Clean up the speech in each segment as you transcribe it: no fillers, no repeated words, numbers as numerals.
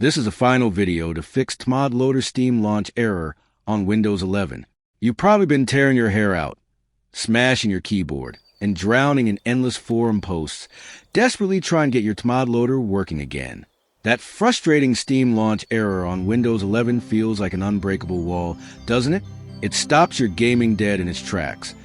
This is a final video to fix tModLoader Steam launch error on Windows 11. You've probably been tearing your hair out, smashing your keyboard, and drowning in endless forum posts, desperately trying to get your tModLoader working again. That frustrating Steam launch error on Windows 11 feels like an unbreakable wall, doesn't it? It stops your gaming dead in its tracks,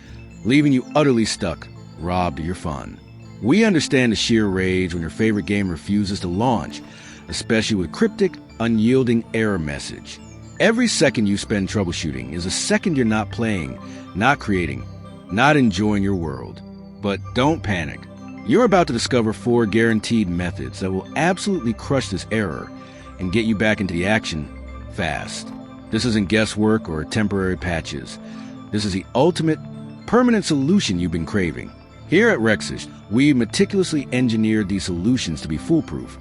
leaving you utterly stuck, robbed of your fun. We understand the sheer rage when your favorite game refuses to launch, especially with cryptic, unyielding error message. Every second you spend troubleshooting is a second you're not playing, not creating, not enjoying your world. But don't panic. You're about to discover 4 guaranteed methods that will absolutely crush this error and get you back into the action fast. This isn't guesswork or temporary patches. This is the ultimate, permanent solution you've been craving. Here at Rexish, we meticulously engineered these solutions to be foolproof,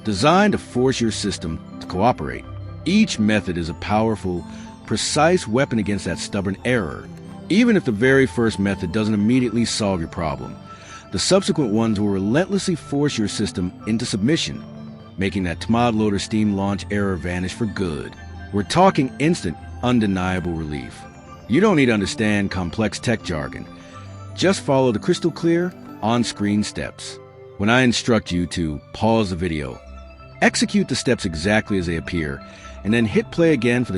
designed to force your system to cooperate. Each method is a powerful, precise weapon against that stubborn error. Even if the very first method doesn't immediately solve your problem, the subsequent ones will relentlessly force your system into submission, making that tModLoader Steam launch error vanish for good. We're talking instant, undeniable relief. You don't need to understand complex tech jargon. Just follow the crystal clear, on-screen steps. When I instruct you to pause the video, execute the steps exactly as they appear, and then hit play again for the